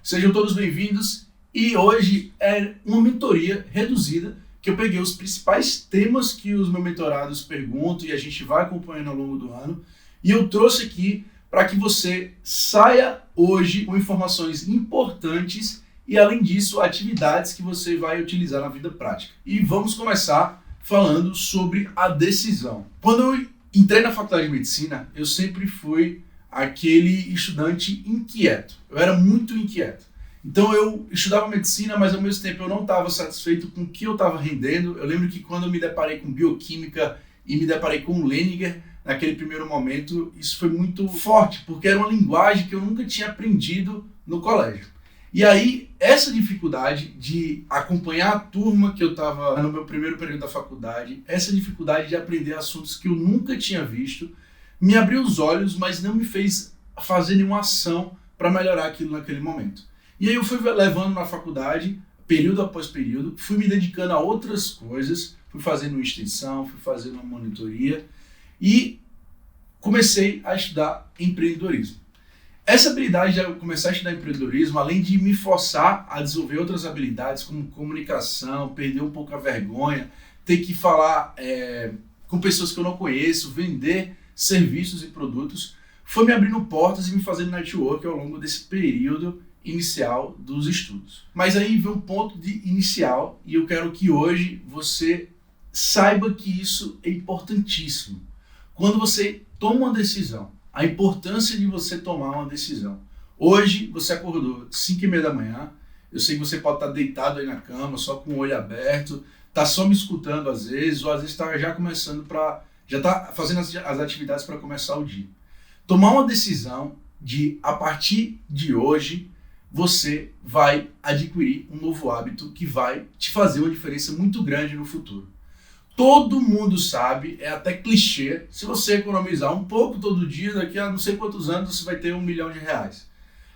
Sejam todos bem-vindos e hoje é uma mentoria reduzida que eu peguei os principais temas que os meus mentorados perguntam e a gente vai acompanhando ao longo do ano e eu trouxe aqui para que você saia hoje com informações importantes e, além disso, atividades que você vai utilizar na vida prática. E vamos começar falando sobre a decisão. Quando eu entrei na faculdade de medicina, eu sempre fui aquele estudante inquieto. Eu era muito inquieto. Então eu estudava medicina, mas ao mesmo tempo eu não estava satisfeito com o que eu estava rendendo. Eu lembro que quando eu me deparei com bioquímica e me deparei com o Lehninger, naquele primeiro momento, isso foi muito forte, porque era uma linguagem que eu nunca tinha aprendido no colégio. E aí, essa dificuldade de acompanhar a turma que eu estava no meu primeiro período da faculdade, essa dificuldade de aprender assuntos que eu nunca tinha visto, me abriu os olhos, mas não me fez fazer nenhuma ação para melhorar aquilo naquele momento. E aí eu fui levando na faculdade, período após período, fui me dedicando a outras coisas, fui fazendo uma extensão, fui fazendo uma monitoria e comecei a estudar empreendedorismo. Essa habilidade de começar a estudar empreendedorismo, além de me forçar a desenvolver outras habilidades como comunicação, perder um pouco a vergonha, ter que falar com pessoas que eu não conheço, vender serviços e produtos, foi me abrindo portas e me fazendo network ao longo desse período inicial dos estudos. Mas aí vem um ponto de inicial e eu quero que hoje você saiba que isso é importantíssimo. Quando você toma uma decisão, a importância de você tomar uma decisão. Hoje você acordou 5h30 da manhã, eu sei que você pode estar deitado aí na cama, só com o olho aberto, está só me escutando às vezes, ou às vezes está já começando já está fazendo as atividades para começar o dia. Tomar uma decisão de, a partir de hoje, você vai adquirir um novo hábito que vai te fazer uma diferença muito grande no futuro. Todo mundo sabe, é até clichê, se você economizar um pouco todo dia, daqui a não sei quantos anos você vai ter R$1 milhão.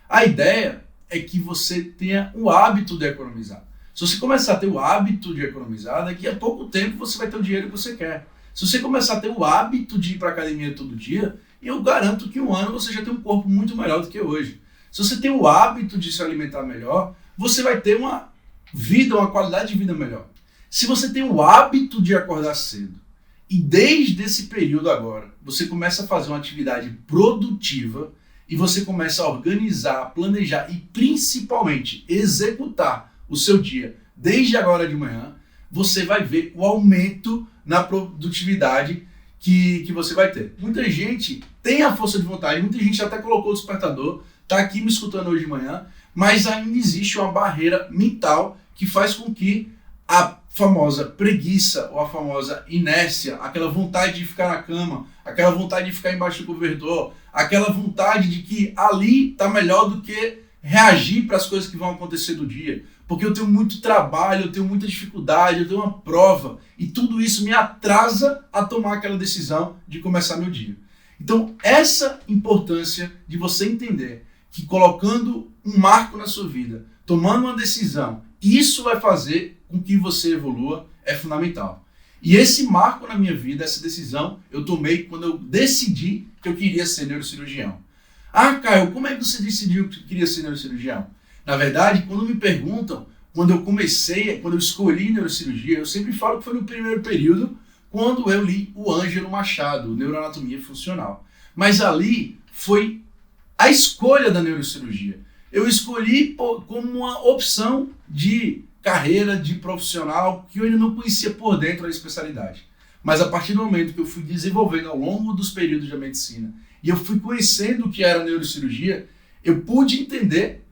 A ideia é que você tenha o hábito de economizar. Se você começar a ter o hábito de economizar, daqui a pouco tempo você vai ter o dinheiro que você quer. Se você começar a ter o hábito de ir para a academia todo dia, eu garanto que em um ano você já tem um corpo muito melhor do que hoje. Se você tem o hábito de se alimentar melhor, você vai ter uma vida, uma qualidade de vida melhor. Se você tem o hábito de acordar cedo e desde esse período agora você começa a fazer uma atividade produtiva e você começa a organizar, planejar e principalmente executar o seu dia desde agora de manhã, você vai ver o aumento na produtividade que você vai ter. Muita gente tem a força de vontade, muita gente até colocou o despertador, está aqui me escutando hoje de manhã, mas ainda existe uma barreira mental que faz com que a famosa preguiça ou a famosa inércia, aquela vontade de ficar na cama, aquela vontade de ficar embaixo do cobertor, aquela vontade de que ali está melhor do que reagir para as coisas que vão acontecer do dia. Porque eu tenho muito trabalho, eu tenho muita dificuldade, eu tenho uma prova e tudo isso me atrasa a tomar aquela decisão de começar meu dia. Então, essa importância de você entender que colocando um marco na sua vida, tomando uma decisão, isso vai fazer com que você evolua, é fundamental. E esse marco na minha vida, essa decisão, eu tomei quando eu decidi que eu queria ser neurocirurgião. Ah, Caio, como é que você decidiu que queria ser neurocirurgião? Na verdade, quando me perguntam, quando eu escolhi neurocirurgia, eu sempre falo que foi no primeiro período, quando eu li o Ângelo Machado, Neuroanatomia Funcional. Mas ali foi a escolha da neurocirurgia. Eu escolhi como uma opção de carreira, de profissional, que eu ainda não conhecia por dentro da especialidade. Mas a partir do momento que eu fui desenvolvendo ao longo dos períodos da medicina e eu fui conhecendo o que era neurocirurgia, eu pude entender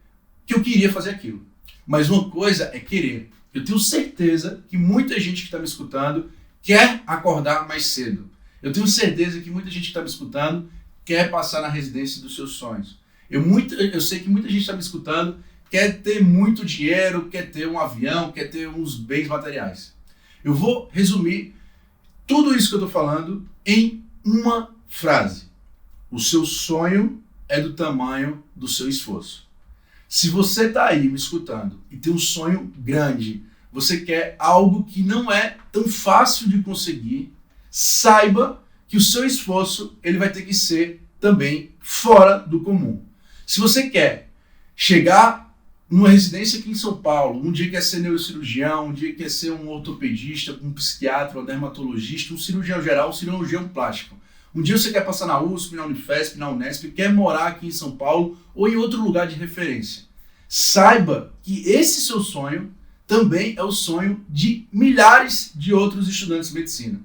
que eu queria fazer aquilo. Mas uma coisa é querer. Eu tenho certeza que muita gente que está me escutando quer acordar mais cedo. Eu tenho certeza que muita gente que está me escutando quer passar na residência dos seus sonhos. Eu sei que muita gente está me escutando, quer ter muito dinheiro, quer ter um avião, quer ter uns bens materiais. Eu vou resumir tudo isso que eu estou falando em uma frase. O seu sonho é do tamanho do seu esforço. Se você está aí me escutando e tem um sonho grande, você quer algo que não é tão fácil de conseguir, saiba que o seu esforço ele vai ter que ser também fora do comum. Se você quer chegar numa residência aqui em São Paulo, um dia quer ser neurocirurgião, um dia quer ser um ortopedista, um psiquiatra, um dermatologista, um cirurgião geral, um cirurgião plástico. Um dia você quer passar na USP, na Unifesp, na Unesp, quer morar aqui em São Paulo ou em outro lugar de referência. Saiba que esse seu sonho também é o sonho de milhares de outros estudantes de medicina.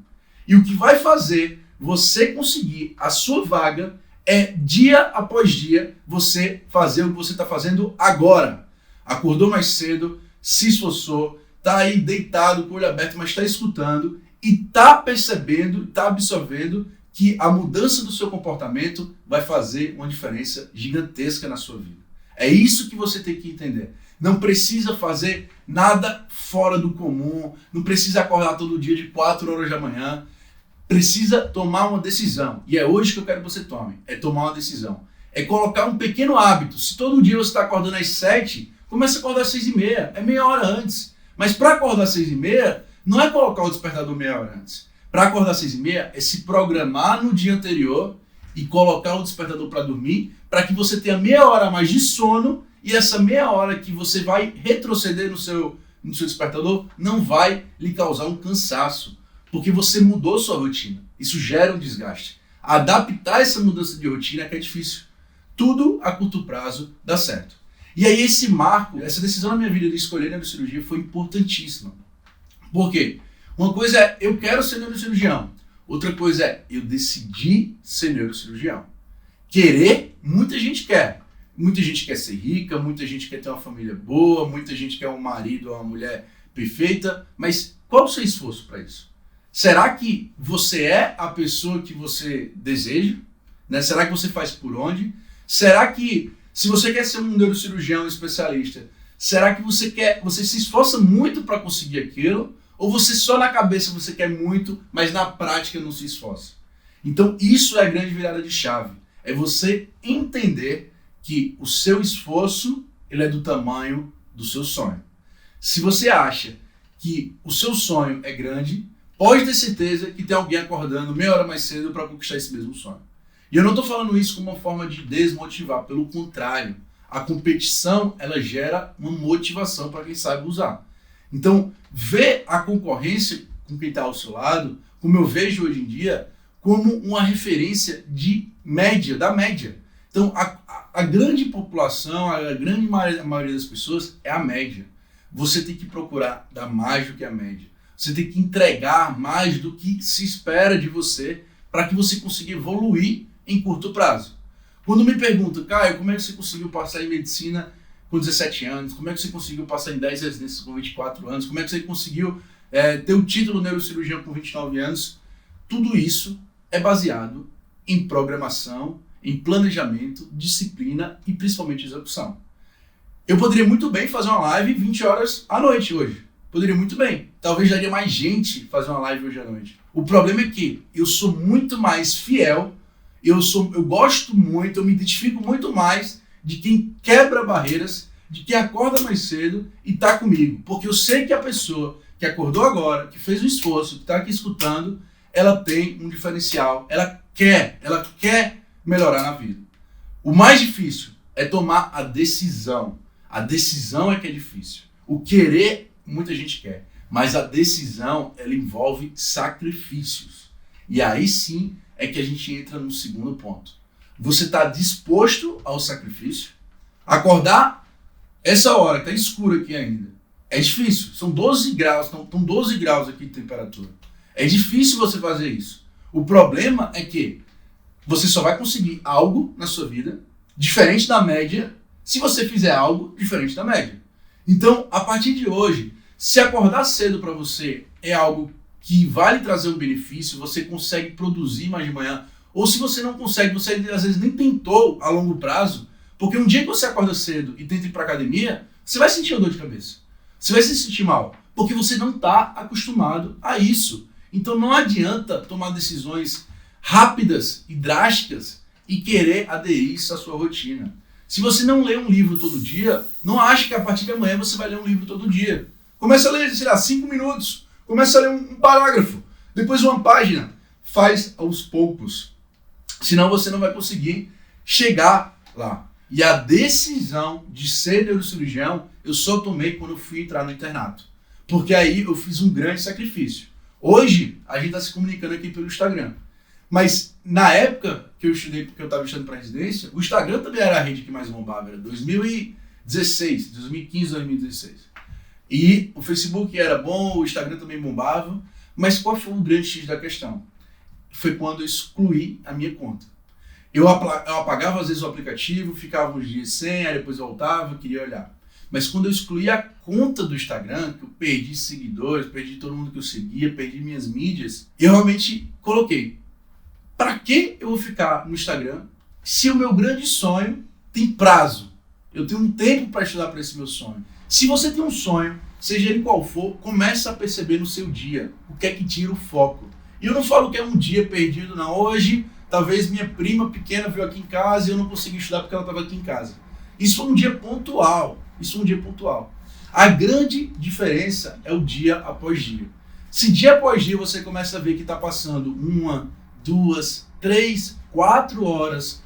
E o que vai fazer você conseguir a sua vaga é, dia após dia, você fazer o que você está fazendo agora. Acordou mais cedo, se esforçou, está aí deitado com o olho aberto, mas está escutando e está percebendo, está absorvendo que a mudança do seu comportamento vai fazer uma diferença gigantesca na sua vida. É isso que você tem que entender. Não precisa fazer nada fora do comum, não precisa acordar todo dia de 4 horas da manhã. Precisa tomar uma decisão. E é hoje que eu quero que você tome. É tomar uma decisão. É colocar um pequeno hábito. Se todo dia você está acordando às 7, comece a acordar às 6h30. É meia hora antes. Mas para acordar às 6h30, não é colocar o despertador meia hora antes. Para acordar às 6h30 é se programar no dia anterior e colocar o despertador para dormir, para que você tenha meia hora a mais de sono e essa meia hora que você vai retroceder no seu despertador não vai lhe causar um cansaço, porque você mudou sua rotina. Isso gera um desgaste. Adaptar essa mudança de rotina é que é difícil. Tudo a curto prazo dá certo. E aí esse marco, essa decisão na minha vida de escolher neurocirurgia foi importantíssima. Por quê? Uma coisa é, eu quero ser neurocirurgião. Outra coisa é, eu decidi ser neurocirurgião. Querer, muita gente quer. Muita gente quer ser rica, muita gente quer ter uma família boa, muita gente quer um marido ou uma mulher perfeita. Mas qual o seu esforço para isso? Será que você é a pessoa que você deseja? Né? Será que você faz por onde? Será que, se você quer ser um neurocirurgião especialista, será que você se esforça muito para conseguir aquilo? Ou você só na cabeça você quer muito, mas na prática não se esforça? Então isso é a grande virada de chave. É você entender que o seu esforço ele é do tamanho do seu sonho. Se você acha que o seu sonho é grande, pode ter certeza que tem alguém acordando meia hora mais cedo para conquistar esse mesmo sonho. E eu não estou falando isso como uma forma de desmotivar, pelo contrário. A competição ela gera uma motivação para quem sabe usar. Então, vê a concorrência com quem está ao seu lado, como eu vejo hoje em dia, como uma referência de média, da média. Então, a grande população, a grande maioria das pessoas é a média. Você tem que procurar dar mais do que a média. Você tem que entregar mais do que se espera de você para que você consiga evoluir em curto prazo. Quando me perguntam, Caio, como é que você conseguiu passar em medicina com 17 anos? Como é que você conseguiu passar em 10 residências com 24 anos? Como é que você conseguiu ter o título de neurocirurgião com 29 anos? Tudo isso é baseado em programação, em planejamento, disciplina e principalmente execução. Eu poderia muito bem fazer uma live 20 horas à noite hoje. Poderia muito bem. Talvez daria mais gente fazer uma live hoje à noite. O problema é que eu sou muito mais fiel, eu gosto muito, eu me identifico muito mais de quem quebra barreiras, de quem acorda mais cedo e está comigo. Porque eu sei que a pessoa que acordou agora, que fez um esforço, que está aqui escutando, ela tem um diferencial, ela quer melhorar na vida. O mais difícil é tomar a decisão. A decisão é que é difícil. O querer, muita gente quer. Mas a decisão, ela envolve sacrifícios. E aí sim é que a gente entra no segundo ponto. Você está disposto ao sacrifício? Acordar essa hora, está escuro aqui ainda. É difícil. São 12 graus, estão 12 graus aqui de temperatura. É difícil você fazer isso. O problema é que você só vai conseguir algo na sua vida diferente da média se você fizer algo diferente da média. Então, a partir de hoje, se acordar cedo para você é algo que vai lhe trazer um benefício, você consegue produzir mais de manhã, ou se você não consegue, você às vezes nem tentou a longo prazo, porque um dia que você acorda cedo e tenta ir para academia, você vai sentir uma dor de cabeça. Você vai se sentir mal, porque você não está acostumado a isso. Então não adianta tomar decisões rápidas e drásticas e querer aderir isso à sua rotina. Se você não lê um livro todo dia, não ache que a partir de amanhã você vai ler um livro todo dia. Começa a ler, 5 minutos. Começa a ler um parágrafo. Depois uma página. Faz aos poucos. Senão você não vai conseguir chegar lá. E a decisão de ser neurocirurgião eu só tomei quando eu fui entrar no internato. Porque aí eu fiz um grande sacrifício. Hoje, a gente está se comunicando aqui pelo Instagram. Mas na época que eu estudei, porque eu estava estudando para residência, o Instagram também era a rede que mais bombava, era 2016, 2015, 2016. E o Facebook era bom, o Instagram também bombava, mas qual foi o grande X da questão? Foi quando eu excluí a minha conta. Eu apagava às vezes o aplicativo, ficava uns dias sem, aí depois voltava, eu queria olhar. Mas quando eu excluí a conta do Instagram, que eu perdi seguidores, perdi todo mundo que eu seguia, perdi minhas mídias, eu realmente coloquei: para que eu vou ficar no Instagram se o meu grande sonho tem prazo? Eu tenho um tempo para estudar para esse meu sonho. Se você tem um sonho, seja ele qual for, comece a perceber no seu dia o que é que tira o foco. E eu não falo que é um dia perdido, não. Hoje, talvez minha prima pequena veio aqui em casa e eu não consegui estudar porque ela estava aqui em casa. Isso foi um dia pontual. A grande diferença é o dia após dia. Se dia após dia você começa a ver que está passando 1, 2, 3, 4 horas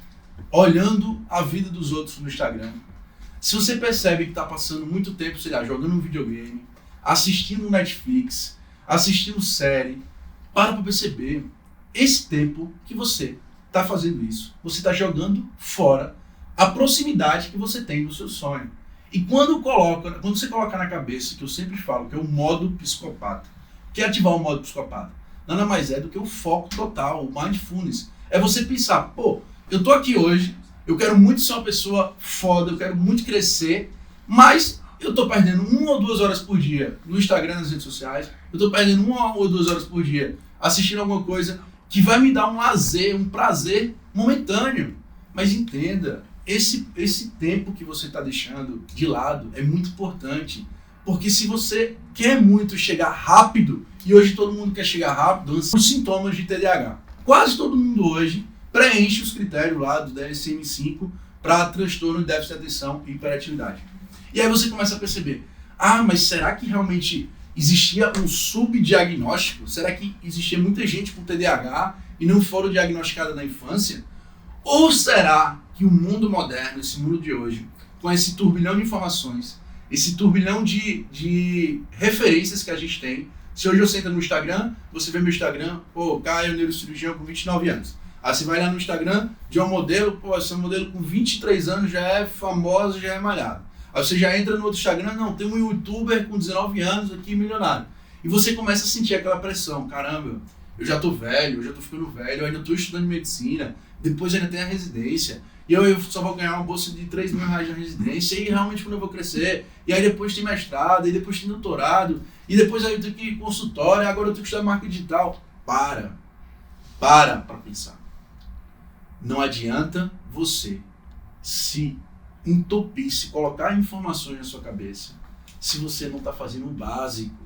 olhando a vida dos outros no Instagram, se você percebe que está passando muito tempo, sei lá, jogando um videogame, assistindo Netflix, assistindo série, para perceber esse tempo que você está fazendo isso. Você está jogando fora a proximidade que você tem do seu sonho. E quando você coloca na cabeça, que eu sempre falo, que é o modo psicopata, que é ativar o modo psicopata, nada mais é do que o foco total, o mindfulness. É você pensar, pô, eu tô aqui hoje, eu quero muito ser uma pessoa foda, eu quero muito crescer, mas eu tô perdendo 1 ou 2 horas por dia no Instagram, nas redes sociais, eu tô perdendo 1 ou 2 horas por dia assistindo alguma coisa que vai me dar um lazer, um prazer momentâneo. Mas entenda, esse tempo que você está deixando de lado é muito importante, porque se você quer muito chegar rápido, e hoje todo mundo quer chegar rápido, os sintomas de TDAH. Quase todo mundo hoje preenche os critérios lá do DSM-5 para transtorno de déficit de atenção e hiperatividade. E aí você começa a perceber, mas será que realmente existia um subdiagnóstico? Será que existia muita gente com TDAH e não foram diagnosticadas na infância? Ou será que o mundo moderno, esse mundo de hoje, com esse turbilhão de informações, esse turbilhão de referências que a gente tem, se hoje eu sento no Instagram, você vê meu Instagram, Caio, neurocirurgião com 29 anos. Aí você vai lá no Instagram de um modelo, esse modelo com 23 anos já é famosa, já é malhado. Aí você já entra no outro Instagram, não, tem um youtuber com 19 anos aqui, milionário. E você começa a sentir aquela pressão, caramba, eu já tô velho, eu já tô ficando velho, eu ainda tô estudando medicina, depois ainda tem a residência, e eu só vou ganhar uma bolsa de 3 mil reais na residência, e realmente quando eu vou crescer, e aí depois tem mestrado, e depois tem doutorado, e depois aí eu tenho que ir consultório, agora eu tenho que estudar marketing digital. Para pensar. Não adianta você se entupir, se colocar informações na sua cabeça, se você não está fazendo o básico.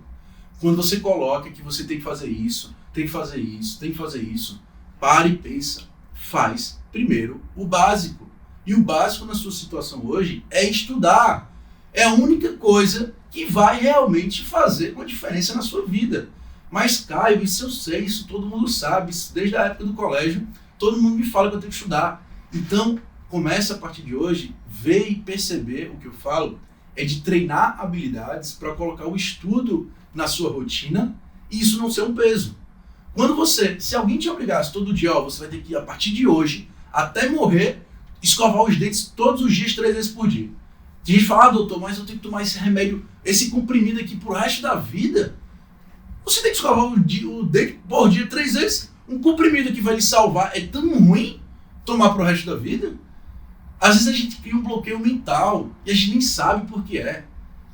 Quando você coloca que você tem que fazer isso, tem que fazer isso, tem que fazer isso, para e pensa. Faz primeiro o básico. E o básico na sua situação hoje é estudar. É a única coisa que vai realmente fazer uma diferença na sua vida. Mas, Caio, isso eu sei, isso todo mundo sabe, isso desde a época do colégio, todo mundo me fala que eu tenho que estudar. Então, comece a partir de hoje, ver e perceber o que eu falo, é de treinar habilidades para colocar o estudo na sua rotina e isso não ser um peso. Se alguém te obrigasse todo dia, você vai ter que, a partir de hoje, até morrer, escovar os dentes todos os dias, 3 vezes por dia. Tem gente que fala, doutor, mas eu tenho que tomar esse remédio, esse comprimido aqui pro resto da vida. Você tem que escovar o dente por dia 3 vezes. Um comprimido que vai lhe salvar é tão ruim tomar pro resto da vida? Às vezes a gente cria um bloqueio mental e a gente nem sabe por que é.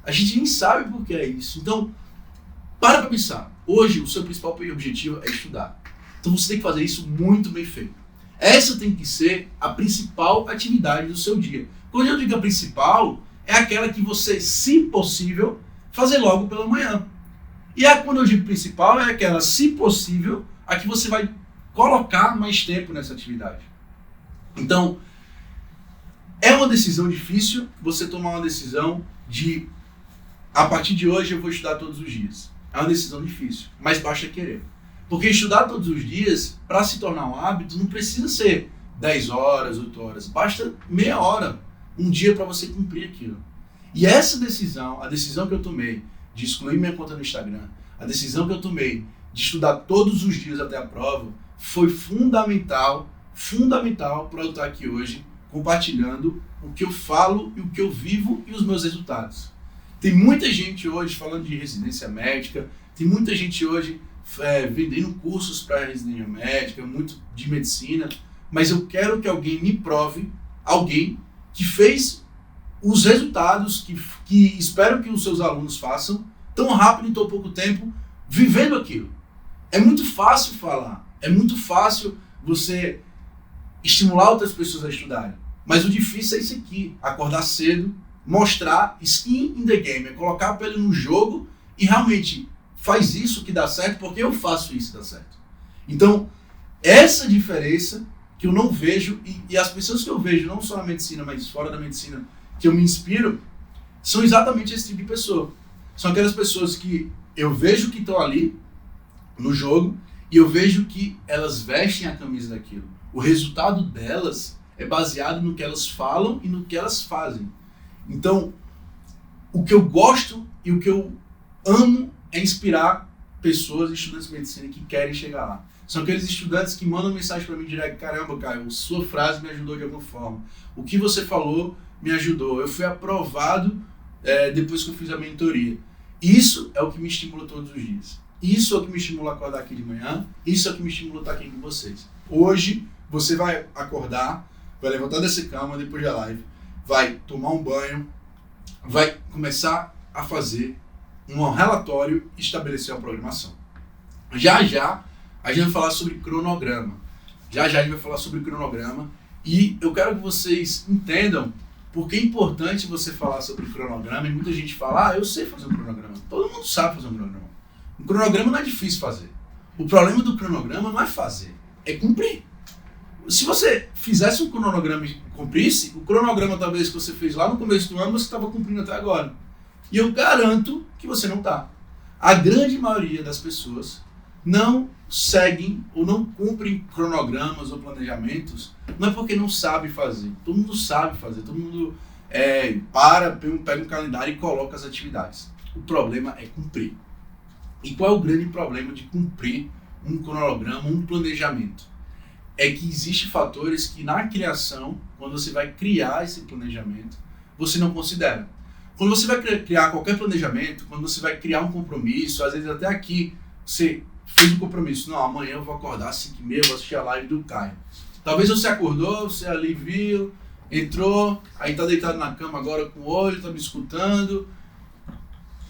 A gente nem sabe por que é isso. Então, para pensar. Hoje, o seu principal objetivo é estudar. Então você tem que fazer isso muito bem feito. Essa tem que ser a principal atividade do seu dia. Quando eu digo a principal, é aquela que você, se possível, fazer logo pela manhã. E quando eu digo principal, é aquela, se possível, a que você vai colocar mais tempo nessa atividade. Então, é uma decisão difícil você tomar uma decisão de, a partir de hoje eu vou estudar todos os dias. É uma decisão difícil, mas basta querer. Porque estudar todos os dias, para se tornar um hábito, não precisa ser 10 horas, 8 horas. Basta meia hora. um dia para você cumprir aquilo. E essa decisão, a decisão que eu tomei de excluir minha conta no Instagram, a decisão que eu tomei de estudar todos os dias até a prova, foi fundamental para eu estar aqui hoje compartilhando o que eu falo e o que eu vivo e os meus resultados. Tem muita gente hoje falando de residência médica, tem muita gente hoje vendendo cursos para residência médica, muito de medicina, mas eu quero que alguém me prove, alguém que fez os resultados que espero que os seus alunos façam tão rápido em tão pouco tempo, vivendo aquilo. É muito fácil falar, é muito fácil você estimular outras pessoas a estudarem, mas o difícil é isso aqui, acordar cedo, mostrar skin in the game, é colocar a pele no jogo e realmente faz isso que dá certo, porque eu faço isso que dá certo. Então, essa diferença que eu não vejo, e as pessoas que eu vejo, não só na medicina, mas fora da medicina, que eu me inspiro, são exatamente esse tipo de pessoa. São aquelas pessoas que eu vejo que estão ali no jogo e eu vejo que elas vestem a camisa daquilo. O resultado delas é baseado no que elas falam e no que elas fazem. Então, o que eu gosto e o que eu amo é inspirar pessoas, estudantes de medicina que querem chegar lá. São aqueles estudantes que mandam mensagem para mim direto: caramba, Caio, sua frase me ajudou de alguma forma. O que você falou me ajudou. Eu fui aprovado depois que eu fiz a mentoria. Isso é o que me estimula todos os dias. Isso é o que me estimula a acordar aqui de manhã. Isso é o que me estimula a estar aqui com vocês. Hoje, você vai acordar, vai levantar dessa cama depois da live, vai tomar um banho, vai começar a fazer um relatório e estabelecer uma programação. Já já a gente vai falar sobre cronograma. Já já a gente vai falar sobre cronograma e eu quero que vocês entendam porque é importante você falar sobre cronograma. E muita gente fala: eu sei fazer um cronograma. Todo mundo sabe fazer um cronograma. Um cronograma não é difícil fazer. O problema do cronograma não é fazer, é cumprir. Se você fizesse um cronograma e cumprisse, o cronograma talvez que você fez lá no começo do ano, você estava cumprindo até agora. E eu garanto que você não está. A grande maioria das pessoas não seguem ou não cumprem cronogramas ou planejamentos, não é porque não sabe fazer. Todo mundo sabe fazer, todo mundo pega um calendário e coloca as atividades. O problema é cumprir. E qual é o grande problema de cumprir um cronograma, um planejamento? É que existem fatores que na criação, quando você vai criar esse planejamento, você não considera. Quando você vai criar qualquer planejamento, quando você vai criar um compromisso, às vezes até aqui, você fez um compromisso: não, amanhã eu vou acordar às 5h30, vou assistir a live do Caio. Talvez você acordou, você ali viu, entrou, aí está deitado na cama agora com o olho, está me escutando.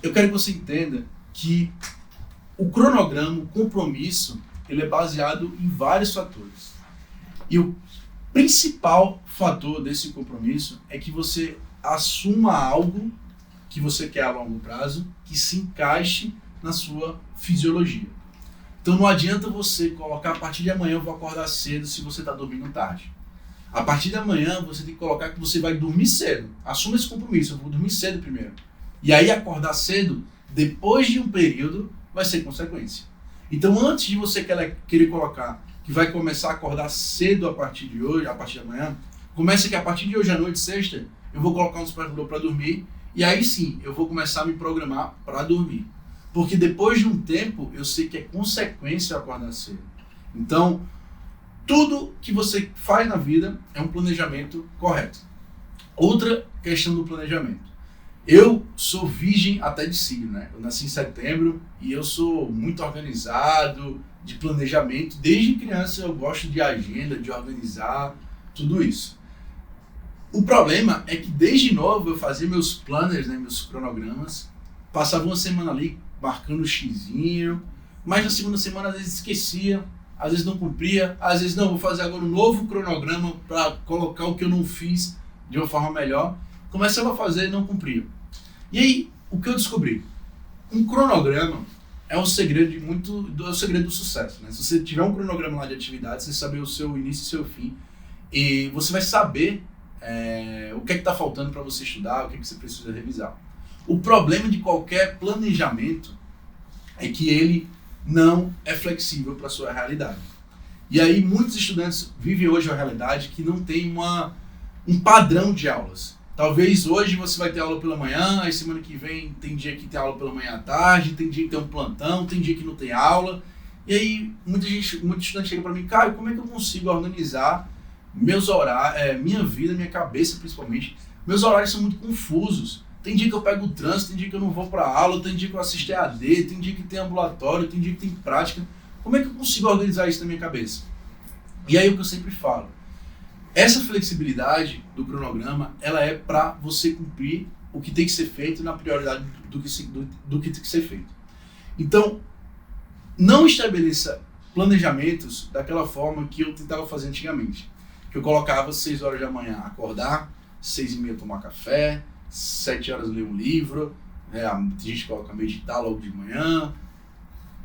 Eu quero que você entenda que o cronograma, o compromisso, ele é baseado em vários fatores. E o principal fator desse compromisso é que você assuma algo que você quer a longo prazo, que se encaixe na sua fisiologia. Então não adianta você colocar: a partir de amanhã eu vou acordar cedo se você está dormindo tarde. A partir de amanhã você tem que colocar que você vai dormir cedo. Assuma esse compromisso: eu vou dormir cedo primeiro. E aí acordar cedo, depois de um período, vai ser consequência. Então antes de você querer colocar que vai começar a acordar cedo a partir de hoje, a partir de amanhã, comece que a partir de hoje à noite, sexta, eu vou colocar um despertador para dormir e aí sim eu vou começar a me programar para dormir. Porque depois de um tempo eu sei que é consequência acordar cedo. Então, tudo que você faz na vida é um planejamento correto. Outra questão do planejamento. Eu sou virgem até de signo, né? Eu nasci em setembro e eu sou muito organizado, de planejamento. Desde criança eu gosto de agenda, de organizar, tudo isso. O problema é que desde novo eu fazia meus planners, né, meus cronogramas, passava uma semana ali marcando o xizinho, mas na segunda semana às vezes esquecia, às vezes não cumpria, às vezes não, vou fazer agora um novo cronograma para colocar o que eu não fiz de uma forma melhor. Começava a fazer e não cumpria. E aí, o que eu descobri? Um cronograma é um segredo é o segredo do sucesso, né? Se você tiver um cronograma lá de atividades, você saber o seu início e o seu fim, e você vai saber o que é que está faltando para você estudar, o que é que você precisa revisar. O problema de qualquer planejamento é que ele não é flexível para a sua realidade. E aí muitos estudantes vivem hoje uma realidade que não tem um padrão de aulas. Talvez hoje você vai ter aula pela manhã, aí semana que vem tem dia que tem aula pela manhã à tarde, tem dia que tem um plantão, tem dia que não tem aula. E aí muito estudante chega para mim, Caio, como é que eu consigo organizar meus horários, minha vida, minha cabeça principalmente? Meus horários são muito confusos. Tem dia que eu pego o trânsito, tem dia que eu não vou para aula, tem dia que eu assisto EAD, tem dia que tem ambulatório, tem dia que tem prática. Como é que eu consigo organizar isso na minha cabeça? E aí o que eu sempre falo, essa flexibilidade do cronograma, ela é para você cumprir o que tem que ser feito na prioridade do que tem que ser feito. Então, não estabeleça planejamentos daquela forma que eu tentava fazer antigamente. Que eu colocava 6 horas da manhã acordar, 6h30 tomar café, 7 horas ler um livro, tem gente que coloca meditar logo de manhã.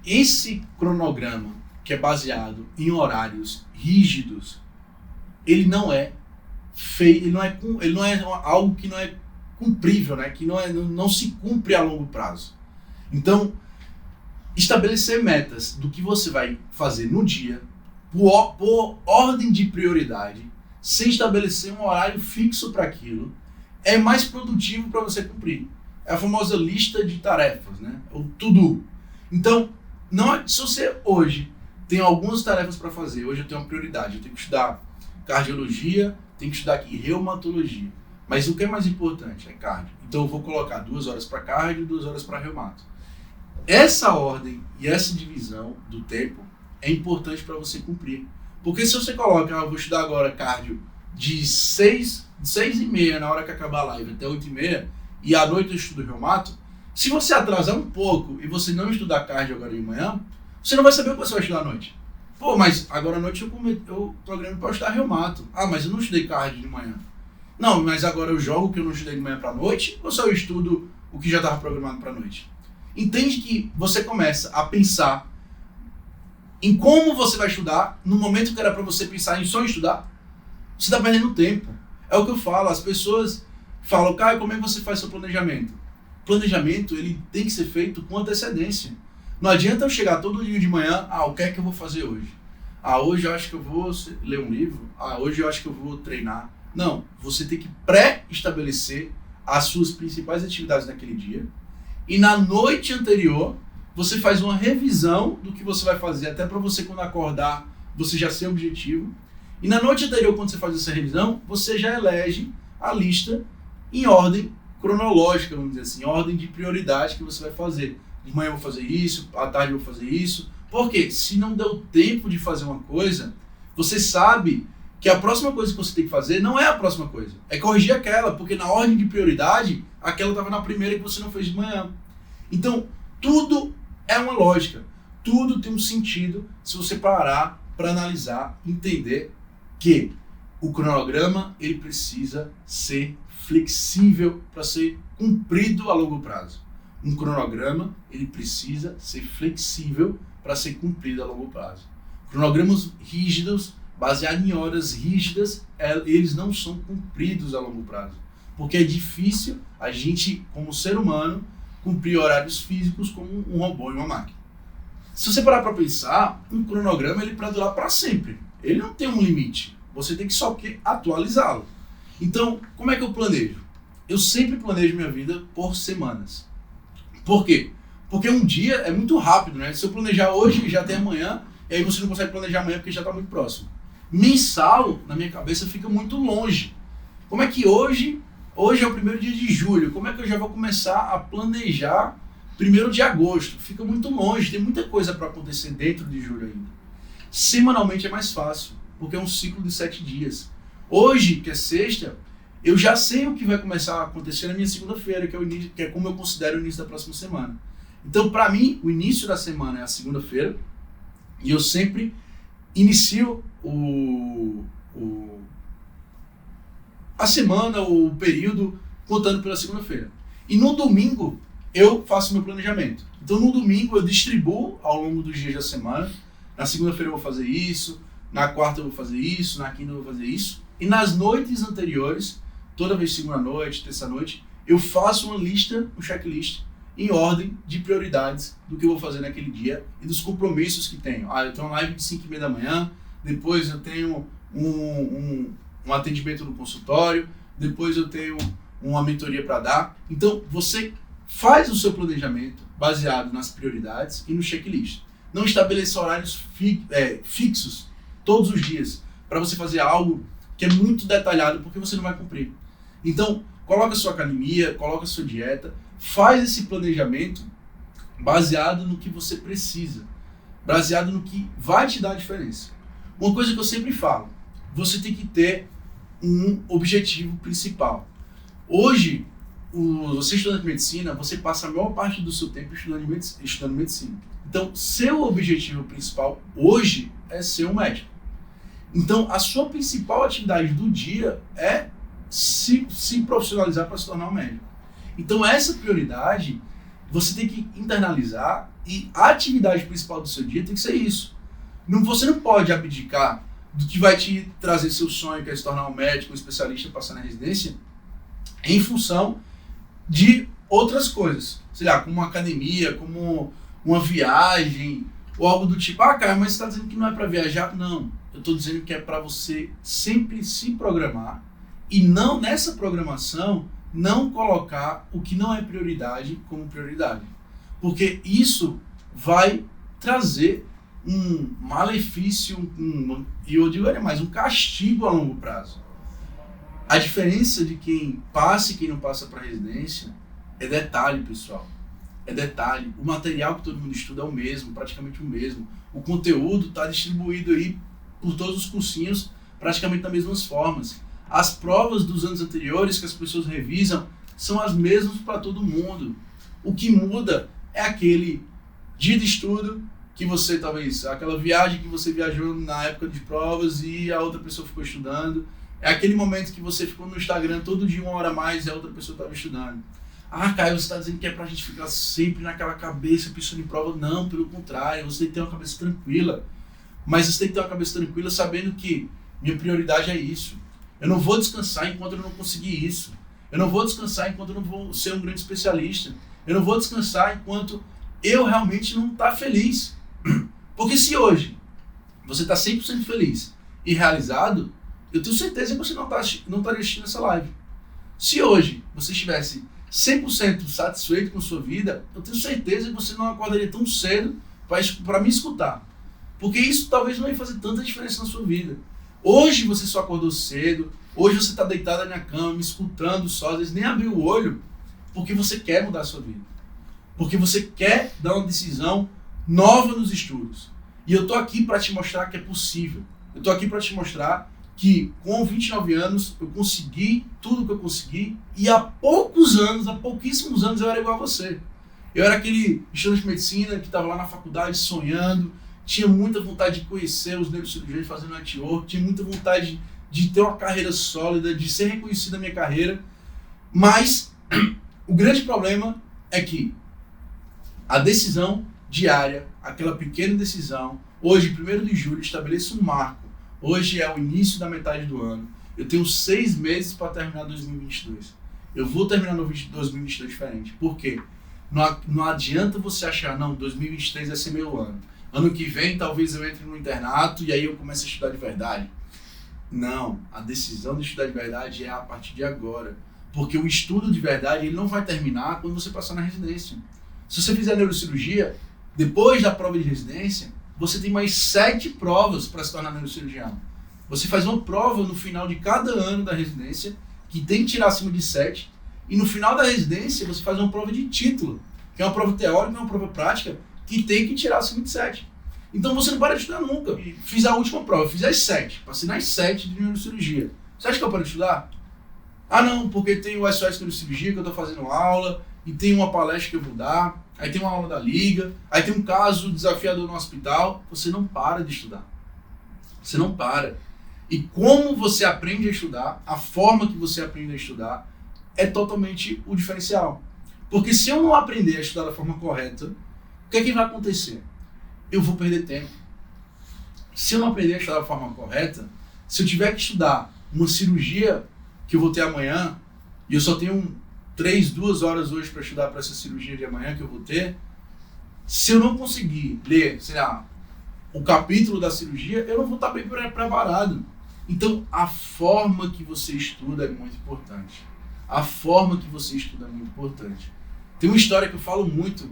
Esse cronograma, que é baseado em horários rígidos, ele não é feio, ele não é algo que não é cumprível, né? Que não se cumpre a longo prazo. Então, estabelecer metas do que você vai fazer no dia, por ordem de prioridade, sem estabelecer um horário fixo para aquilo, é mais produtivo para você cumprir. É a famosa lista de tarefas, né? O to-do. Então, se você hoje tem algumas tarefas para fazer, hoje eu tenho uma prioridade, eu tenho que estudar cardiologia, tenho que estudar aqui reumatologia. Mas o que é mais importante é cardio. Então eu vou colocar 2 horas para cardio e 2 horas para reumato. Essa ordem e essa divisão do tempo é importante para você cumprir. Porque se você coloca, eu vou estudar agora cardio de 6h30 na hora que acabar a live até 8h30 e à noite eu estudo reumato, se você atrasar um pouco e você não estudar cardio agora de manhã, você não vai saber o que você vai estudar à noite. Pô, mas agora à noite eu programo para estudar reumato. Ah, mas eu não estudei cardio de manhã. Não, mas agora eu jogo o que eu não estudei de manhã para noite ou só eu estudo o que já estava programado para noite? Entende que você começa a pensar em como você vai estudar no momento que era para você pensar em só estudar. Você está perdendo tempo. É o que eu falo, as pessoas falam, Caio, como é que você faz seu planejamento? Planejamento, ele tem que ser feito com antecedência. Não adianta eu chegar todo dia de manhã, o que é que eu vou fazer hoje? Hoje eu acho que eu vou ler um livro, hoje eu acho que eu vou treinar. Não, você tem que pré-estabelecer as suas principais atividades naquele dia e na noite anterior você faz uma revisão do que você vai fazer, até para você quando acordar, você já ser objetivo. E na noite anterior, quando você faz essa revisão, você já elege a lista em ordem cronológica, vamos dizer assim, em ordem de prioridade que você vai fazer. De manhã eu vou fazer isso, à tarde eu vou fazer isso. Porque se não deu tempo de fazer uma coisa, você sabe que a próxima coisa que você tem que fazer não é a próxima coisa. É corrigir aquela, porque na ordem de prioridade, aquela estava na primeira que você não fez de manhã. Então, tudo é uma lógica. Tudo tem um sentido se você parar para analisar, entender que o cronograma ele precisa ser flexível para ser cumprido a longo prazo. Um cronograma ele precisa ser flexível para ser cumprido a longo prazo. Cronogramas rígidos, baseados em horas rígidas, eles não são cumpridos a longo prazo. Porque é difícil a gente, como ser humano, cumprir horários físicos como um robô e uma máquina. Se você parar para pensar, um cronograma ele é para durar para sempre. Ele não tem um limite. Você tem que só atualizá-lo. Então, como é que eu planejo? Eu sempre planejo minha vida por semanas. Por quê? Porque um dia é muito rápido, né? Se eu planejar hoje, já tem amanhã, e aí você não consegue planejar amanhã porque já está muito próximo. Mensal, na minha cabeça, fica muito longe. Como é que hoje é o 1º dia de julho, como é que eu já vou começar a planejar 1º de agosto? Fica muito longe, tem muita coisa para acontecer dentro de julho ainda. Semanalmente é mais fácil, porque é um ciclo de 7 dias. Hoje, que é sexta, eu já sei o que vai começar a acontecer na minha segunda-feira, que é como eu considero o início da próxima semana. Então, para mim, o início da semana é a segunda-feira, e eu sempre inicio a semana, o período, contando pela segunda-feira. E no domingo, eu faço meu planejamento. Então, no domingo, eu distribuo ao longo dos dias da semana. Na segunda-feira eu vou fazer isso, na quarta eu vou fazer isso, na quinta eu vou fazer isso. E nas noites anteriores, toda vez segunda-noite, terça-noite, eu faço uma lista, um checklist, em ordem de prioridades do que eu vou fazer naquele dia e dos compromissos que tenho. Eu tenho uma live de 5h30 da manhã, depois eu tenho um atendimento no consultório, depois eu tenho uma mentoria para dar. Então, você faz o seu planejamento baseado nas prioridades e no checklist. Não estabeleça horários fixos todos os dias para você fazer algo que é muito detalhado, porque você não vai cumprir. Então, coloca a sua academia, coloca a sua dieta, faz esse planejamento baseado no que você precisa, baseado no que vai te dar a diferença. Uma coisa que eu sempre falo, você tem que ter um objetivo principal. Hoje, você estudando medicina, você passa a maior parte do seu tempo estudando medicina. Então, seu objetivo principal hoje é ser um médico. Então, a sua principal atividade do dia é se profissionalizar para se tornar um médico. Então, essa prioridade você tem que internalizar, e a atividade principal do seu dia tem que ser isso. Você não pode abdicar do que vai te trazer seu sonho, que é se tornar um médico, um especialista, passar na residência, em função de outras coisas. Sei lá, como uma academia, como uma viagem, ou algo do tipo, cara, mas você está dizendo que não é para viajar? Não, eu estou dizendo que é para você sempre se programar, e não nessa programação, não colocar o que não é prioridade como prioridade. Porque isso vai trazer um malefício, e eu digo mais, um castigo a longo prazo. A diferença de quem passa e quem não passa para a residência é detalhe, pessoal. É detalhe. O material que todo mundo estuda é o mesmo, praticamente o mesmo. O conteúdo está distribuído aí por todos os cursinhos, praticamente das mesmas formas. As provas dos anos anteriores que as pessoas revisam são as mesmas para todo mundo. O que muda é aquele dia de estudo que você talvez, aquela viagem que você viajou na época de provas e a outra pessoa ficou estudando. É aquele momento que você ficou no Instagram todo dia 1 hora a mais e a outra pessoa estava estudando. Caio, você está dizendo que é pra gente ficar sempre naquela cabeça pensando em prova? Não, pelo contrário, você tem que ter uma cabeça tranquila. Mas você tem que ter uma cabeça tranquila sabendo que minha prioridade é isso. Eu não vou descansar enquanto eu não conseguir isso. Eu não vou descansar enquanto eu não vou ser um grande especialista. Eu não vou descansar enquanto eu realmente não estou feliz. Porque se hoje você está 100% feliz e realizado, eu tenho certeza que você não estaria assistindo essa live. Se hoje você estivesse 100% satisfeito com sua vida, eu tenho certeza que você não acordaria tão cedo para me escutar. Porque isso talvez não ia fazer tanta diferença na sua vida. Hoje você só acordou cedo, hoje você está deitado na cama, me escutando só, às vezes nem abriu o olho, porque você quer mudar a sua vida. Porque você quer dar uma decisão nova nos estudos. E eu estou aqui para te mostrar que é possível. Eu estou aqui para te mostrar que com 29 anos eu consegui tudo que eu consegui, e há pouquíssimos anos eu era igual a você. Eu era aquele estudante de medicina que estava lá na faculdade sonhando, tinha muita vontade de conhecer os neurocirurgiões fazendo network, tinha muita vontade de ter uma carreira sólida, de ser reconhecido na minha carreira, mas o grande problema é que a decisão diária, aquela pequena decisão, hoje, 1º de julho, estabeleço um marco. Hoje é o início da metade do ano. Eu tenho 6 meses para terminar 2022. Eu vou terminar 2022 diferente. Por quê? Não adianta você achar, não, 2023 vai ser meu ano. Ano que vem, talvez eu entre no internato e aí eu comece a estudar de verdade. Não, a decisão de estudar de verdade é a partir de agora. Porque o estudo de verdade ele não vai terminar quando você passar na residência. Se você fizer neurocirurgia, depois da prova de residência, você tem mais 7 provas para se tornar neurocirurgião. Você faz uma prova no final de cada ano da residência, que tem que tirar acima de 7, e no final da residência você faz uma prova de título, que é uma prova teórica, uma prova prática, que tem que tirar acima de 7. Então você não para de estudar nunca. Fiz a última prova, fiz as 7, passei nas 7 de neurocirurgia. Você acha que eu paro de estudar? Não, porque tem o SOS Neurocirurgia que eu estou fazendo aula, e tem uma palestra que eu vou dar, aí tem uma aula da Liga, aí tem um caso desafiador no hospital. Você não para de estudar. Você não para. E como você aprende a estudar, a forma que você aprende a estudar, é totalmente o diferencial. Porque se eu não aprender a estudar da forma correta, o que é que vai acontecer? Eu vou perder tempo. Se eu não aprender a estudar da forma correta, se eu tiver que estudar uma cirurgia que eu vou ter amanhã, e eu só tenho 2 horas hoje para estudar para essa cirurgia de amanhã que eu vou ter, se eu não conseguir ler, sei lá, o capítulo da cirurgia, eu não vou estar bem preparado. Então, a forma que você estuda é muito importante. A forma que você estuda é muito importante. Tem uma história que eu falo muito,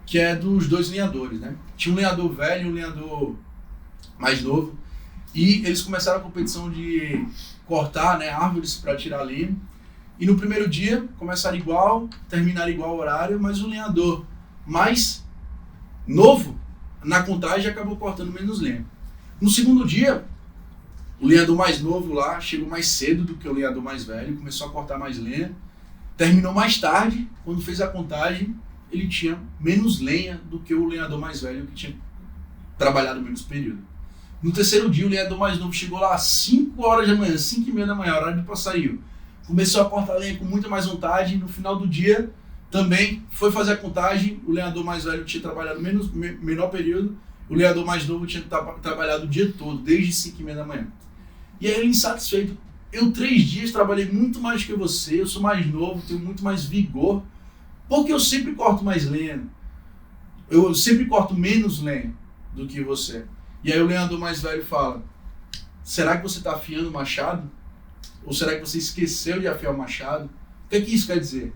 que é dos dois lenhadores, né? Tinha um lenhador velho e um lenhador mais novo, e eles começaram a competição de cortar, né, árvores para tirar lenha. E no primeiro dia começaram igual, terminaram igual o horário, mas o lenhador mais novo na contagem acabou cortando menos lenha. No segundo dia, o lenhador mais novo lá chegou mais cedo do que o lenhador mais velho, começou a cortar mais lenha, terminou mais tarde. Quando fez a contagem, ele tinha menos lenha do que o lenhador mais velho, que tinha trabalhado menos período. No terceiro dia, o lenhador mais novo chegou lá às 5 horas da manhã, 5h30 da manhã, horário de passarinho. Começou a cortar lenha com muita mais vontade. No final do dia, também foi fazer a contagem. O lenhador mais velho tinha trabalhado menor período. O lenhador mais novo tinha trabalhado o dia todo, desde 5h30 da manhã. E aí ele insatisfeito. Eu 3 dias trabalhei muito mais que você, eu sou mais novo, tenho muito mais vigor. Porque eu sempre corto mais lenha. Eu sempre corto menos lenha do que você. E aí o lenhador mais velho fala: será que você está afiando o machado? Ou será que você esqueceu de afiar o machado? O que é que isso quer dizer?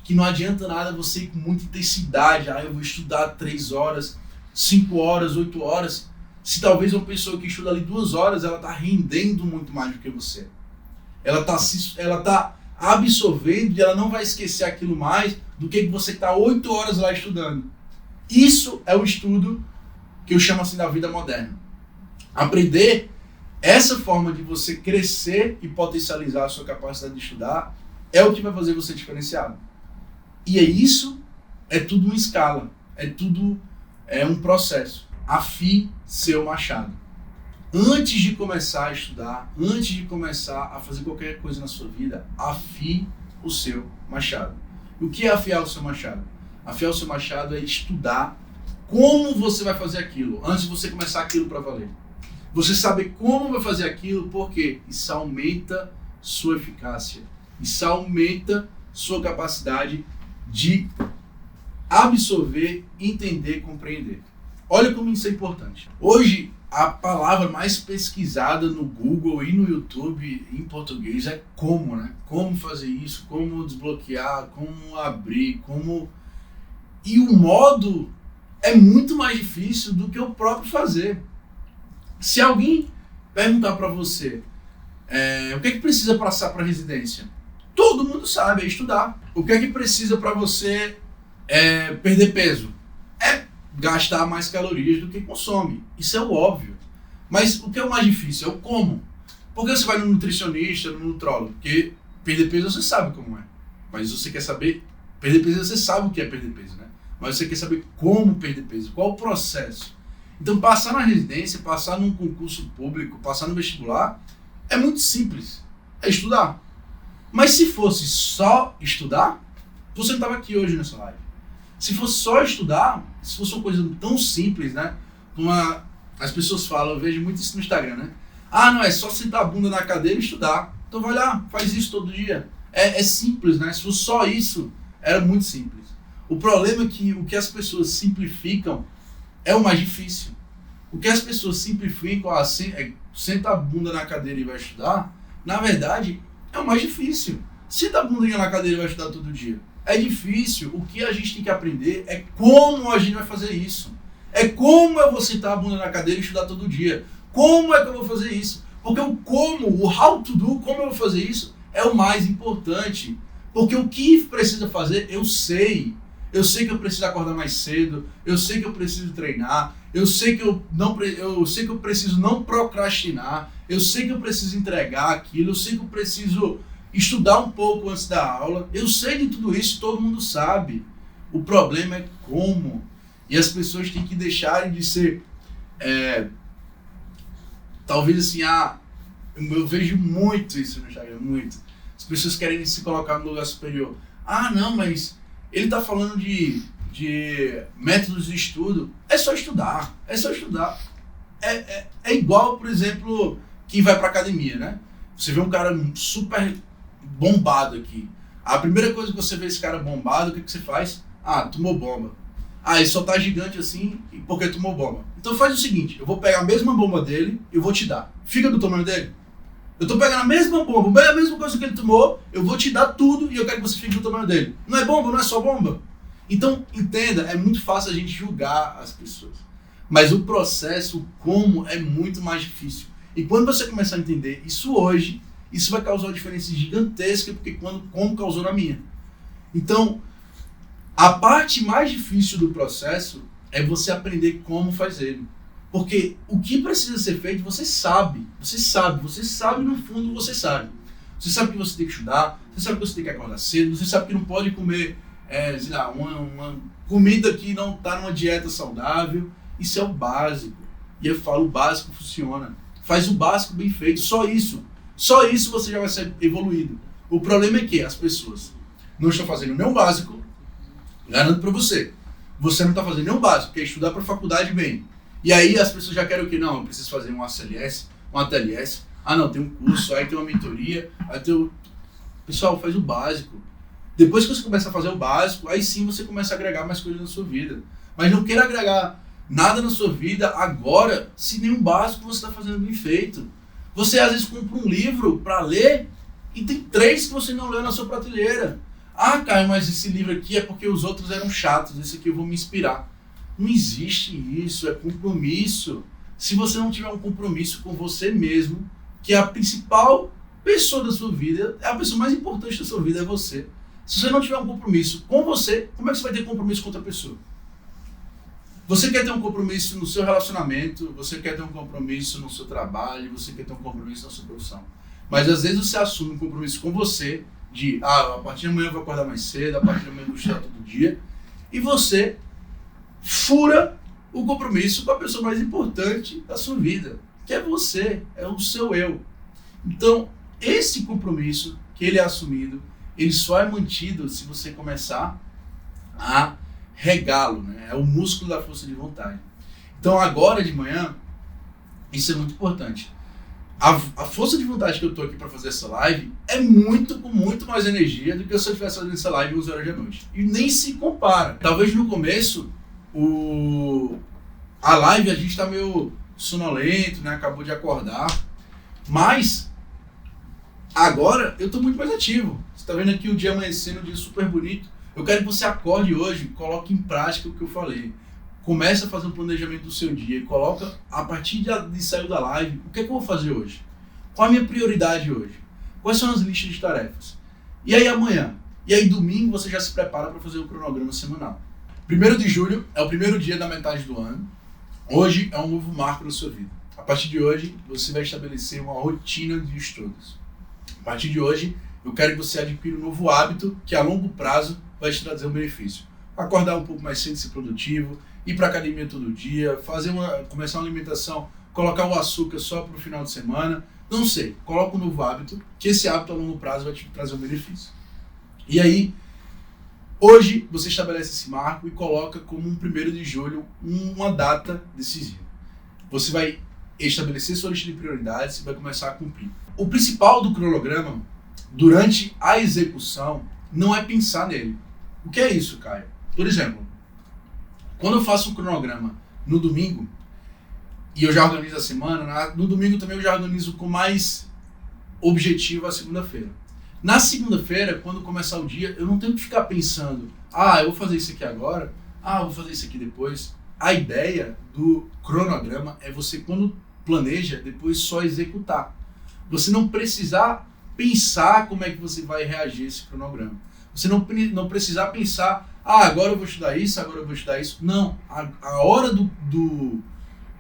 Que não adianta nada você ir com muita intensidade. Eu vou estudar 3 horas, 5 horas, 8 horas. Se talvez uma pessoa que estuda ali 2 horas, ela está rendendo muito mais do que você. Ela está absorvendo e ela não vai esquecer aquilo mais do que você está 8 horas lá estudando. Isso é o estudo que eu chamo assim da vida moderna. Aprender essa forma de você crescer e potencializar a sua capacidade de estudar é o que vai fazer você diferenciado. E é tudo uma escala, é um processo. Afie seu machado. Antes de começar a estudar, antes de começar a fazer qualquer coisa na sua vida, afie o seu machado. O que é afiar o seu machado? Afiar o seu machado é estudar como você vai fazer aquilo, antes de você começar aquilo para valer. Você saber como vai fazer aquilo, porque isso aumenta sua eficácia, isso aumenta sua capacidade de absorver, entender, compreender. Olha como isso é importante. Hoje, a palavra mais pesquisada no Google e no YouTube em português é como, né? Como fazer isso, como desbloquear, como abrir, como... E o modo é muito mais difícil do que o próprio fazer. Se alguém perguntar para você o que é que precisa passar para residência, todo mundo sabe, é estudar. O que é que precisa para você perder peso? É gastar mais calorias do que consome. Isso é o óbvio. Mas o que é o mais difícil? É o como. Porque você vai no nutricionista, no nutrólogo, porque perder peso você sabe como é. Mas você quer saber, perder peso você sabe o que é perder peso, né? Mas você quer saber como perder peso, qual o processo. Então passar na residência, passar num concurso público, passar no vestibular, é muito simples, é estudar. Mas se fosse só estudar, você não estava aqui hoje nessa live. Se fosse só estudar, se fosse uma coisa tão simples, né? As pessoas falam, eu vejo muito isso no Instagram, né? Não, é só sentar a bunda na cadeira e estudar. Então vai lá, faz isso todo dia. É simples, né? Se fosse só isso, era muito simples. O problema é que o que as pessoas simplificam é o mais difícil. O que as pessoas simplificam, senta a bunda na cadeira e vai estudar, na verdade, é o mais difícil. Senta a bundinha na cadeira e vai estudar todo dia. É difícil. O que a gente tem que aprender é como a gente vai fazer isso. É como eu vou sentar a bunda na cadeira e estudar todo dia. Como é que eu vou fazer isso? Porque o como, o how to do, como eu vou fazer isso, é o mais importante. Porque o que precisa fazer, eu sei. Eu sei que eu preciso acordar mais cedo, eu sei que eu preciso treinar, eu sei que eu preciso não procrastinar, eu sei que eu preciso entregar aquilo, eu sei que eu preciso estudar um pouco antes da aula. Eu sei de tudo isso, todo mundo sabe. O problema é como. E as pessoas têm que deixarem de ser, talvez assim, eu vejo muito isso no Instagram, muito. As pessoas querem se colocar no lugar superior. Não, mas ele está falando de métodos de estudo. É só estudar, é só estudar. É igual, por exemplo, quem vai para academia, né? Você vê um cara super bombado aqui. A primeira coisa que você vê esse cara bombado, o que você faz? Tomou bomba. Ele só tá gigante assim porque tomou bomba. Então faz o seguinte, eu vou pegar a mesma bomba dele e vou te dar. Fica do tamanho dele? Eu tô pegando a mesma bomba, a mesma coisa que ele tomou, eu vou te dar tudo e eu quero que você fique do tamanho dele. Não é bomba, não é só bomba. Então, entenda, é muito fácil a gente julgar as pessoas. Mas o processo, o como, é muito mais difícil. E quando você começar a entender isso hoje, isso vai causar uma diferença gigantesca, porque como causou na minha. Então, a parte mais difícil do processo é você aprender como faz ele. Porque o que precisa ser feito, você sabe no fundo, você sabe. Você sabe que você tem que estudar, você sabe que você tem que acordar cedo, você sabe que não pode comer sei lá, uma comida que não está numa dieta saudável. Isso é o básico. E eu falo, o básico funciona. Faz o básico bem feito, só isso. Só isso você já vai ser evoluído. O problema é que as pessoas não estão fazendo nem o básico, garanto para você. Você não está fazendo nem o básico, que é estudar para a faculdade bem. E aí as pessoas já querem o quê? Não, eu preciso fazer um ACLS, um ATLS. Ah não, tem um curso, aí tem uma mentoria, aí tem o... Pessoal, faz o básico. Depois que você começa a fazer o básico, aí sim você começa a agregar mais coisas na sua vida. Mas não queira agregar nada na sua vida agora, se nenhum básico você está fazendo bem feito. Você às vezes compra um livro para ler e tem 3 que você não leu na sua prateleira. Ah, Caio, mas esse livro aqui é porque os outros eram chatos, esse aqui eu vou me inspirar. Não existe isso, é compromisso. Se você não tiver um compromisso com você mesmo, que é a principal pessoa da sua vida, é a pessoa mais importante da sua vida, é você. Se você não tiver um compromisso com você, como é que você vai ter compromisso com outra pessoa? Você quer ter um compromisso no seu relacionamento, você quer ter um compromisso no seu trabalho, você quer ter um compromisso na sua profissão. Mas às vezes você assume um compromisso com você, de a partir de amanhã eu vou acordar mais cedo, a partir de amanhã eu vou estudar todo dia, e você fura o compromisso com a pessoa mais importante da sua vida, que é você, é o seu eu. Então, esse compromisso que ele é assumido, ele só é mantido se você começar a regá-lo, né? É o músculo da força de vontade. Então agora de manhã, isso é muito importante. A força de vontade que eu estou aqui para fazer essa live é com muito mais energia do que se eu estivesse fazendo essa live 11 horas da noite. E nem se compara. Talvez no começo, a live a gente está meio sonolento, né? Acabou de acordar. Mas agora eu estou muito mais ativo. Você está vendo aqui o dia amanhecendo, um dia super bonito. Eu quero que você acorde hoje, coloque em prática o que eu falei. Comece a fazer um planejamento do seu dia. Coloca, a partir de sair da live, o que é que eu vou fazer hoje? Qual a minha prioridade hoje? Quais são as listas de tarefas? E aí amanhã? E aí domingo você já se prepara para fazer o cronograma semanal. 1º de julho é o primeiro dia da metade do ano. Hoje é um novo marco na sua vida. A partir de hoje, você vai estabelecer uma rotina de estudos. A partir de hoje, eu quero que você adquira um novo hábito que a longo prazo vai te trazer um benefício. Acordar um pouco mais cedo, ser produtivo, ir para a academia todo dia, começar uma alimentação, colocar o açúcar só para o final de semana. Não sei, coloca um novo hábito, que esse hábito a longo prazo vai te trazer um benefício. E aí, hoje você estabelece esse marco e coloca como um 1º de julho uma data decisiva. Você vai estabelecer sua lista de prioridades e vai começar a cumprir. O principal do cronograma, durante a execução, não é pensar nele. O que é isso, Caio? Por exemplo, quando eu faço um cronograma no domingo, e eu já organizo a semana, no domingo também eu já organizo com mais objetivo a segunda-feira. Na segunda-feira, quando começar o dia, eu não tenho que ficar pensando, eu vou fazer isso aqui agora, eu vou fazer isso aqui depois. A ideia do cronograma é você, quando planeja, depois só executar. Você não precisar pensar como é que você vai reagir a esse cronograma. Você não precisar pensar, agora eu vou estudar isso, agora eu vou estudar isso. Não, a hora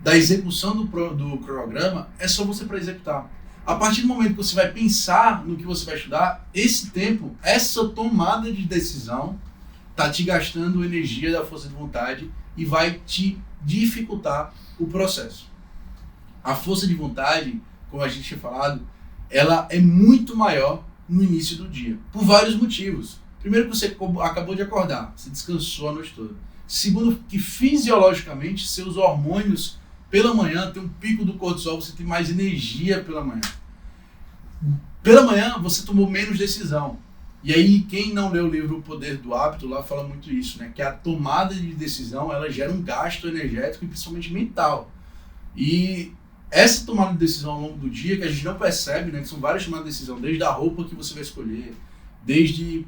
da execução do cronograma é só você para executar. A partir do momento que você vai pensar no que você vai estudar, esse tempo, essa tomada de decisão, está te gastando energia da força de vontade e vai te dificultar o processo. A força de vontade, como a gente tinha falado, ela é muito maior no início do dia, por vários motivos. Primeiro, que você acabou de acordar, você descansou a noite toda. Segundo, que fisiologicamente seus hormônios pela manhã tem um pico do cortisol, você tem mais energia pela manhã. Pela manhã você tomou menos decisão. E aí quem não leu o livro O Poder do Hábito lá fala muito isso, né? Que a tomada de decisão ela gera um gasto energético e principalmente mental. E essa tomada de decisão ao longo do dia, que a gente não percebe, né, que são várias tomadas de decisão, desde a roupa que você vai escolher, desde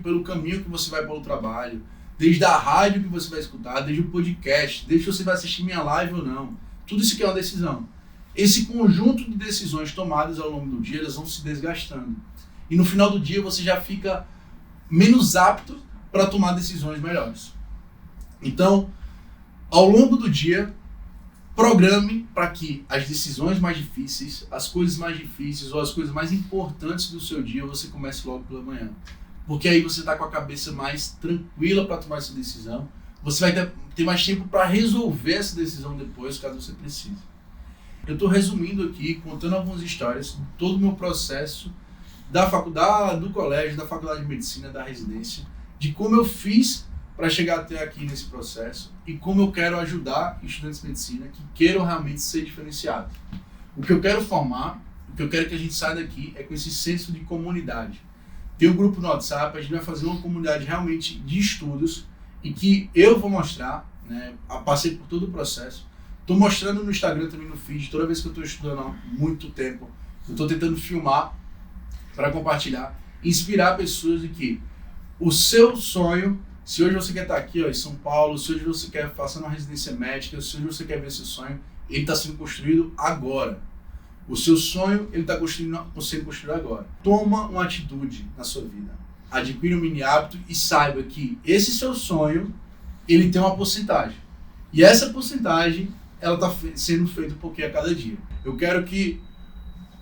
pelo caminho que você vai para o trabalho, desde a rádio que você vai escutar, desde o podcast, desde se você vai assistir minha live ou não. Tudo isso aqui é uma decisão. Esse conjunto de decisões tomadas ao longo do dia, elas vão se desgastando. E no final do dia você já fica menos apto para tomar decisões melhores. Então, ao longo do dia, programe para que as decisões mais difíceis, as coisas mais difíceis ou as coisas mais importantes do seu dia você comece logo pela manhã. Porque aí você está com a cabeça mais tranquila para tomar essa decisão. Você vai ter mais tempo para resolver essa decisão depois, caso você precise. Eu estou resumindo aqui, contando algumas histórias de todo o meu processo da faculdade, do colégio, da faculdade de medicina, da residência, de como eu fiz para chegar até aqui nesse processo e como eu quero ajudar estudantes de medicina que queiram realmente ser diferenciados. O que eu quero formar, o que eu quero que a gente saia daqui é com esse senso de comunidade. Tem um grupo no WhatsApp, a gente vai fazer uma comunidade realmente de estudos e que eu vou mostrar, né, passei por todo o processo. Estou mostrando no Instagram também, no feed, toda vez que eu estou estudando há muito tempo, eu estou tentando filmar para compartilhar, inspirar pessoas de que o seu sonho, se hoje você quer estar aqui em São Paulo, se hoje você quer passar uma residência médica, se hoje você quer ver seu sonho, ele está sendo construído agora. O seu sonho, ele está sendo construído agora. Toma uma atitude na sua vida. Adquira um mini hábito e saiba que esse seu sonho, ele tem uma porcentagem. E essa porcentagem, ela está sendo feita um pouquinho a cada dia. Eu quero que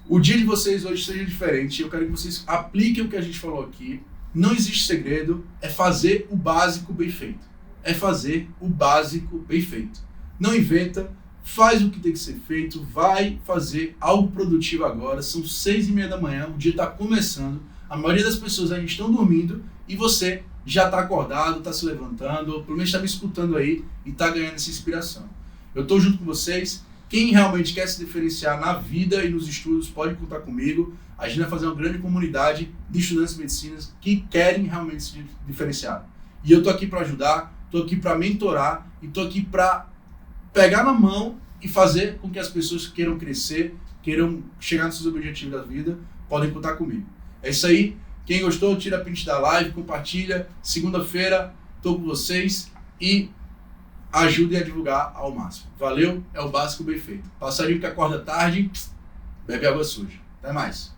o dia de vocês hoje seja diferente. Eu quero que vocês apliquem o que a gente falou aqui. Não existe segredo, é fazer o básico bem feito. É fazer o básico bem feito. Não inventa, faz o que tem que ser feito, vai fazer algo produtivo agora. São 6:30 da manhã, o dia está começando. A maioria das pessoas ainda estão dormindo e você já está acordado, está se levantando, ou pelo menos está me escutando aí e está ganhando essa inspiração. Eu estou junto com vocês. Quem realmente quer se diferenciar na vida e nos estudos pode contar comigo. A gente vai fazer uma grande comunidade de estudantes de medicina que querem realmente se diferenciar. E eu estou aqui para ajudar, estou aqui para mentorar e estou aqui para pegar na mão e fazer com que as pessoas que queiram crescer, queiram chegar nos seus objetivos da vida, podem contar comigo. É isso aí. Quem gostou, tira print da live, compartilha. Segunda-feira, estou com vocês e ajudem a divulgar ao máximo. Valeu? É o básico bem feito. Passarinho que acorda tarde, bebe água suja. Até mais.